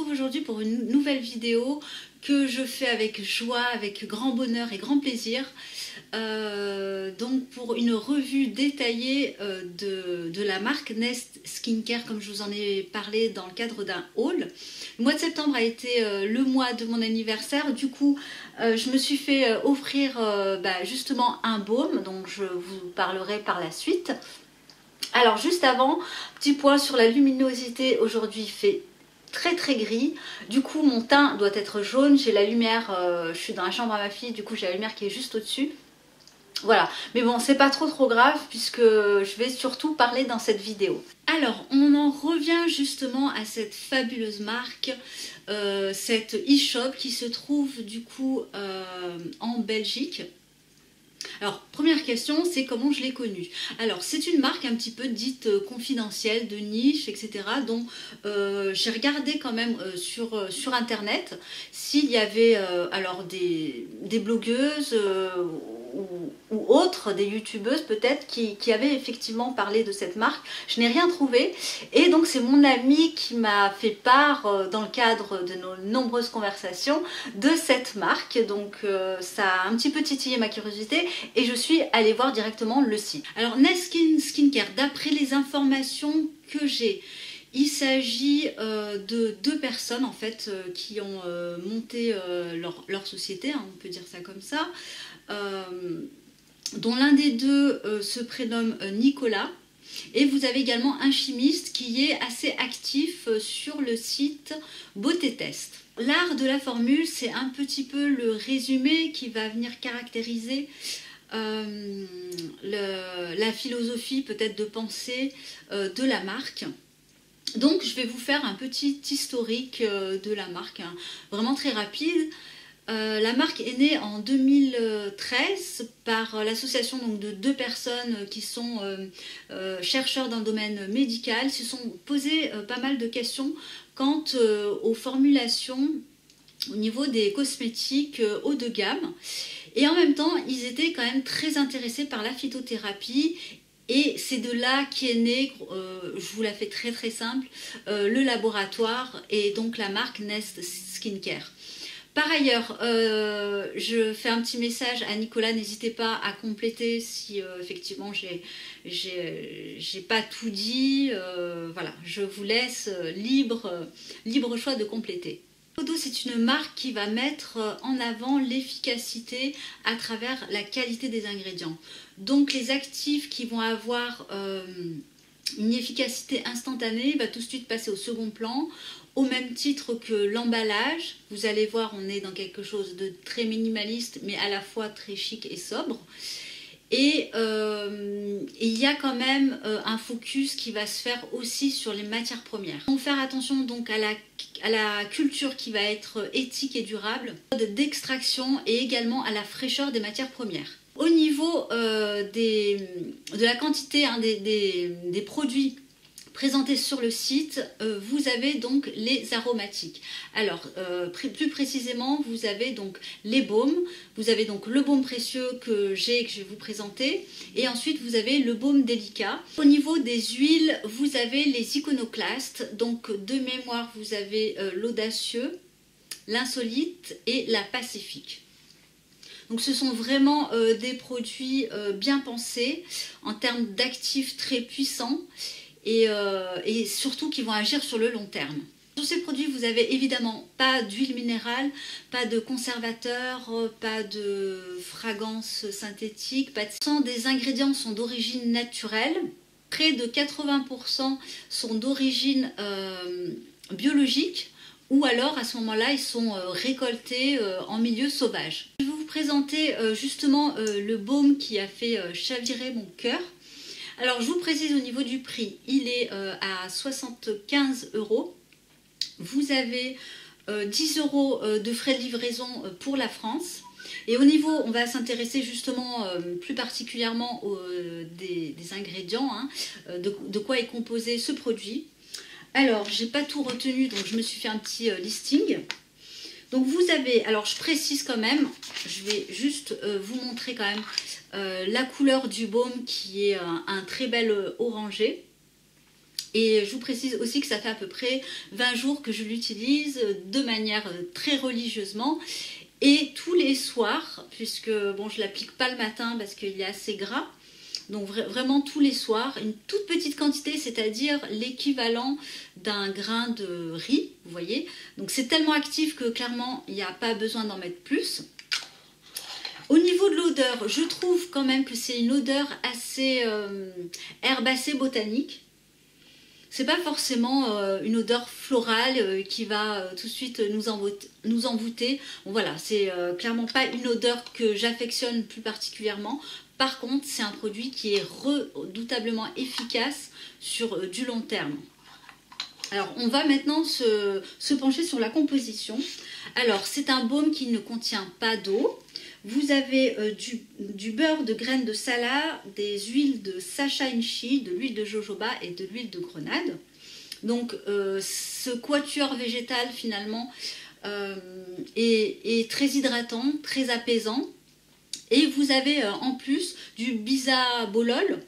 retrouve aujourd'hui pour une nouvelle vidéo que je fais avec joie, avec grand bonheur et grand plaisir. Donc pour une revue détaillée de la marque Nest Skincare, comme je vous en ai parlé dans le cadre d'un haul. Le mois de septembre a été le mois de mon anniversaire, du coup je me suis fait offrir justement un baume dont je vous parlerai par la suite. Alors juste avant, petit point sur la luminosité, aujourd'hui il fait très gris, du coup mon teint doit être jaune, j'ai la lumière, je suis dans la chambre à ma fille, du coup j'ai la lumière qui est juste au-dessus. Voilà, mais bon, c'est pas trop grave puisque je vais surtout parler dans cette vidéo. Alors, on en revient justement à cette fabuleuse marque, cette e-shop qui se trouve du coup en Belgique. Alors, première question, c'est comment je l'ai connue. Alors, c'est une marque un petit peu dite confidentielle, de niche, etc. dont j'ai regardé quand même sur internet s'il y avait alors des blogueuses ou autres, des youtubeuses peut-être, qui avaient effectivement parlé de cette marque. Je n'ai rien trouvé et donc c'est mon ami qui m'a fait part dans le cadre de nos nombreuses conversations de cette marque. Donc ça a un petit peu titillé ma curiosité et je suis allée voir directement le site. Alors Nest Skincare, d'après les informations que j'ai, il s'agit de deux personnes en fait qui ont monté leur société, hein, on peut dire ça comme ça, dont l'un des deux se prénomme Nicolas. Et vous avez également un chimiste qui est assez actif sur le site Beauté Test. L'art de la formule, c'est un petit peu le résumé qui va venir caractériser la philosophie peut-être de pensée de la marque. Donc je vais vous faire un petit historique de la marque, hein, vraiment très rapide. La marque est née en 2013 par l'association de deux personnes qui sont chercheurs dans le domaine médical, se sont posé pas mal de questions quant aux formulations au niveau des cosmétiques haut de gamme. Et en même temps, ils étaient quand même très intéressés par la phytothérapie. Et c'est de là qu'est né, je vous la fais très simple, le laboratoire et donc la marque Nest Skincare. Par ailleurs, je fais un petit message à Nicolas, n'hésitez pas à compléter si effectivement j'ai pas tout dit. Voilà, je vous laisse libre choix de compléter. Odo, c'est une marque qui va mettre en avant l'efficacité à travers la qualité des ingrédients. Donc les actifs qui vont avoir une efficacité instantanée va tout de suite passer au second plan, au même titre que l'emballage. Vous allez voir, on est dans quelque chose de très minimaliste mais à la fois très chic et sobre. Et il y a quand même un focus qui va se faire aussi sur les matières premières. On va faire attention donc à la culture qui va être éthique et durable, d'extraction et également à la fraîcheur des matières premières. Au niveau de la quantité des produits présentés sur le site, vous avez donc les aromatiques. Alors, plus précisément, vous avez donc les baumes, vous avez donc le baume précieux que je vais vous présenter, et ensuite vous avez le baume délicat. Au niveau des huiles, vous avez les iconoclastes, donc de mémoire, vous avez l'audacieux, l'insolite et la pacifique. Donc ce sont vraiment des produits bien pensés, en termes d'actifs très puissants, et surtout qui vont agir sur le long terme. Sur ces produits, vous avez évidemment pas d'huile minérale, pas de conservateur, pas de fragrance synthétique, des ingrédients sont d'origine naturelle, près de 80% sont d'origine biologique, ou alors à ce moment-là ils sont récoltés en milieu sauvage. Je vais vous présenter justement le baume qui a fait chavirer mon cœur. Alors je vous précise au niveau du prix, il est à 75 €. Vous avez 10 € de frais de livraison pour la France. Et au niveau, on va s'intéresser justement plus particulièrement des ingrédients, hein, de quoi est composé ce produit. Alors, j'ai pas tout retenu, donc je me suis fait un petit listing. Donc vous avez, alors je précise quand même, je vais juste vous montrer quand même la couleur du baume qui est un très bel orangé. Et je vous précise aussi que ça fait à peu près 20 jours que je l'utilise de manière très religieusement. Et tous les soirs, puisque bon, je ne l'applique pas le matin parce qu'il est assez gras, donc vraiment tous les soirs, une toute petite quantité, c'est-à-dire l'équivalent d'un grain de riz, vous voyez. Donc c'est tellement actif que clairement, il n'y a pas besoin d'en mettre plus. Au niveau de l'odeur, je trouve quand même que c'est une odeur assez herbacée botanique. C'est pas forcément une odeur florale qui va tout de suite nous envoûter. Bon, voilà, c'est clairement pas une odeur que j'affectionne plus particulièrement. Par contre, c'est un produit qui est redoutablement efficace sur du long terme. Alors, on va maintenant se pencher sur la composition. Alors, c'est un baume qui ne contient pas d'eau. Vous avez du beurre de graines de salat, des huiles de sacha inchi, de l'huile de jojoba et de l'huile de grenade. Donc, ce quatuor végétal, finalement, est très hydratant, très apaisant. Et vous avez en plus du bisabolol,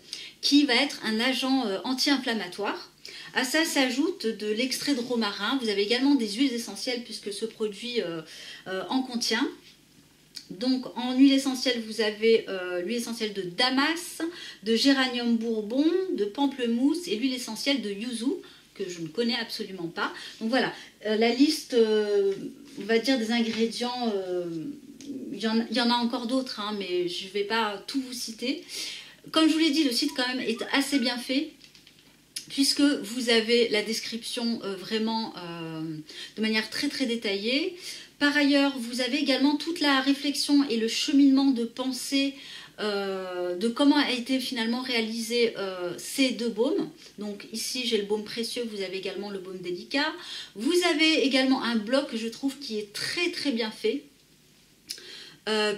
qui va être un agent anti-inflammatoire. À ça s'ajoute de l'extrait de romarin. Vous avez également des huiles essentielles puisque ce produit en contient. Donc en huile essentielle, vous avez l'huile essentielle de damas, de géranium bourbon, de pamplemousse et l'huile essentielle de yuzu que je ne connais absolument pas. Donc voilà, la liste, on va dire des ingrédients, il y en a encore d'autres, hein, mais je ne vais pas tout vous citer. Comme je vous l'ai dit, le site quand même est assez bien fait, puisque vous avez la description vraiment de manière très très détaillée. Par ailleurs, vous avez également toute la réflexion et le cheminement de pensée de comment a été finalement réalisé ces deux baumes. Donc ici, j'ai le baume précieux, vous avez également le baume délicat. Vous avez également un bloc que je trouve qui est très très bien fait.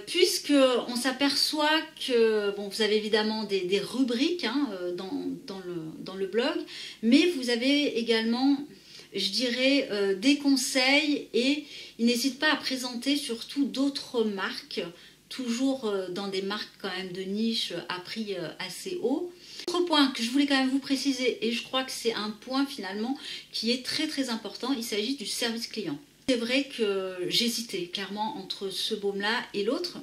Puisqu'on s'aperçoit que, bon, vous avez évidemment des rubriques hein, dans le blog, mais vous avez également, je dirais, des conseils et il n'hésite pas à présenter surtout d'autres marques, toujours dans des marques quand même de niche à prix assez haut. Autre point que je voulais quand même vous préciser, et je crois que c'est un point finalement qui est très très important, il s'agit du service client. C'est vrai que j'hésitais clairement entre ce baume-là et l'autre,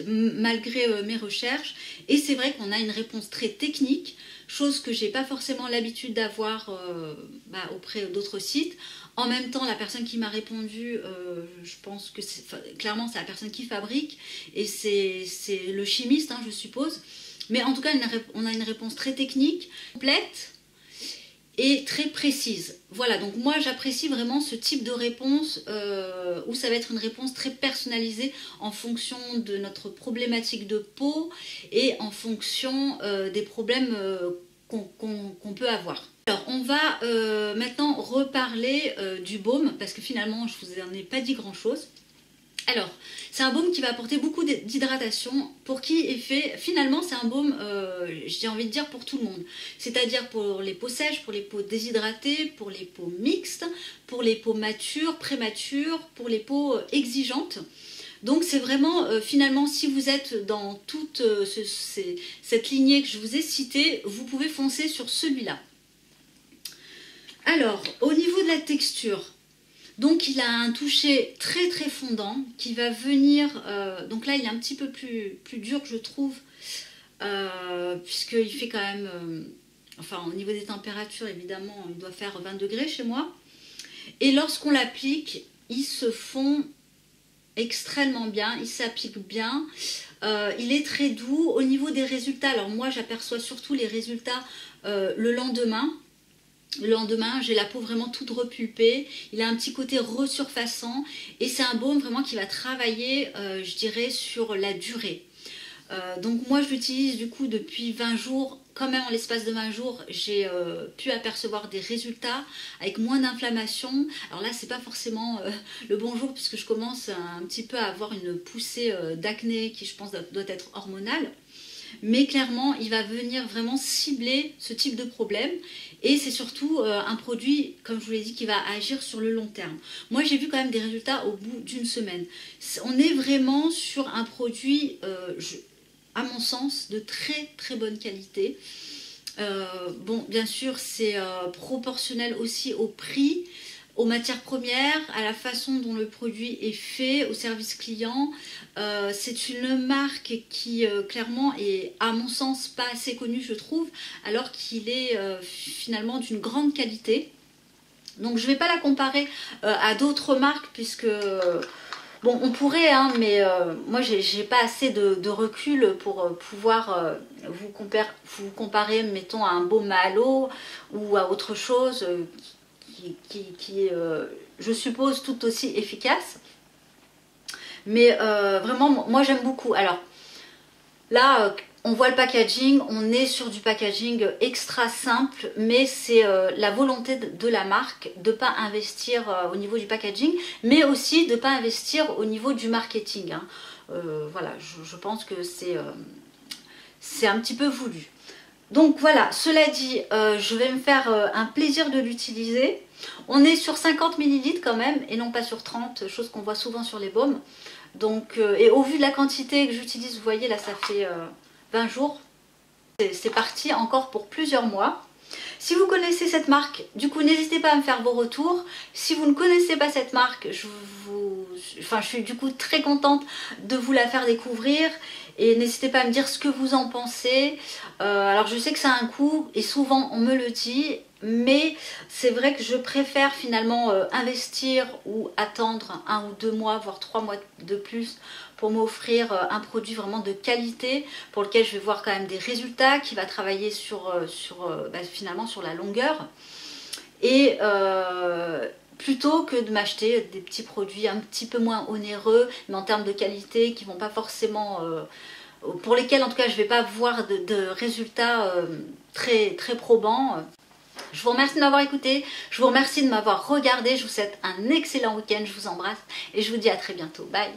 malgré mes recherches. Et c'est vrai qu'on a une réponse très technique, chose que je n'ai pas forcément l'habitude d'avoir auprès d'autres sites. En même temps, la personne qui m'a répondu, je pense que clairement c'est la personne qui fabrique et c'est le chimiste, hein, je suppose. Mais en tout cas, on a une réponse très technique, complète et très précise. Voilà, donc moi j'apprécie vraiment ce type de réponse où ça va être une réponse très personnalisée en fonction de notre problématique de peau et en fonction des problèmes qu'on peut avoir. Alors on va maintenant reparler du baume parce que finalement je vous en ai pas dit grand chose. Alors, c'est un baume qui va apporter beaucoup d'hydratation, pour qui est fait, finalement c'est un baume, j'ai envie de dire pour tout le monde. C'est-à-dire pour les peaux sèches, pour les peaux déshydratées, pour les peaux mixtes, pour les peaux matures, prématures, pour les peaux exigeantes. Donc c'est vraiment, finalement, si vous êtes dans toute cette lignée que je vous ai citée, vous pouvez foncer sur celui-là. Alors, au niveau de la texture, donc il a un toucher très très fondant qui va venir, donc là il est un petit peu plus dur je trouve, puisqu'il fait quand même, enfin au niveau des températures évidemment il doit faire 20 degrés chez moi. Et lorsqu'on l'applique, il se fond extrêmement bien, il s'applique bien, il est très doux. Au niveau des résultats, alors moi j'aperçois surtout les résultats le lendemain. Le lendemain, j'ai la peau vraiment toute repulpée, il a un petit côté resurfaçant et c'est un baume vraiment qui va travailler, je dirais, sur la durée. Donc moi je l'utilise du coup depuis 20 jours, quand même en l'espace de 20 jours, j'ai pu apercevoir des résultats avec moins d'inflammation. Alors là c'est pas forcément le bon jour puisque je commence un petit peu à avoir une poussée d'acné qui je pense doit être hormonale. Mais clairement, il va venir vraiment cibler ce type de problème. Et c'est surtout un produit, comme je vous l'ai dit, qui va agir sur le long terme. Moi, j'ai vu quand même des résultats au bout d'une semaine. On est vraiment sur un produit, à mon sens, de très très bonne qualité. Bon, bien sûr, c'est proportionnel aussi au prix, aux matières premières, à la façon dont le produit est fait, au service client. C'est une marque qui clairement est, à mon sens, pas assez connue, je trouve, alors qu'il est finalement d'une grande qualité. Donc je ne vais pas la comparer à d'autres marques puisque... bon, on pourrait, hein, mais moi, j'ai pas assez de recul pour pouvoir vous comparer, mettons, à un baume Mahalo ou à autre chose qui est, je suppose, tout aussi efficace. Mais vraiment, moi, j'aime beaucoup. Alors, là, on voit le packaging, on est sur du packaging extra simple, mais c'est la volonté de la marque de ne pas investir au niveau du packaging, mais aussi de ne pas investir au niveau du marketing. Hein. Voilà, je pense que c'est un petit peu voulu. Donc voilà, cela dit, je vais me faire un plaisir de l'utiliser. On est sur 50 ml quand même, et non pas sur 30, chose qu'on voit souvent sur les baumes. Donc, et au vu de la quantité que j'utilise, vous voyez là, ça fait 20 jours. C'est parti encore pour plusieurs mois. Si vous connaissez cette marque, du coup, n'hésitez pas à me faire vos retours. Si vous ne connaissez pas cette marque, je suis du coup très contente de vous la faire découvrir. Et n'hésitez pas à me dire ce que vous en pensez. Alors je sais que ça a un coût et souvent on me le dit. Mais c'est vrai que je préfère finalement investir ou attendre 1 ou 2 mois, voire 3 mois de plus pour m'offrir un produit vraiment de qualité pour lequel je vais voir quand même des résultats, qui va travailler finalement sur la longueur. Et plutôt que de m'acheter des petits produits un petit peu moins onéreux, mais en termes de qualité, qui ne vont pas forcément... pour lesquels en tout cas je ne vais pas voir de résultats très probants. Je vous remercie de m'avoir écouté, je vous remercie de m'avoir regardé, je vous souhaite un excellent week-end, je vous embrasse et je vous dis à très bientôt. Bye!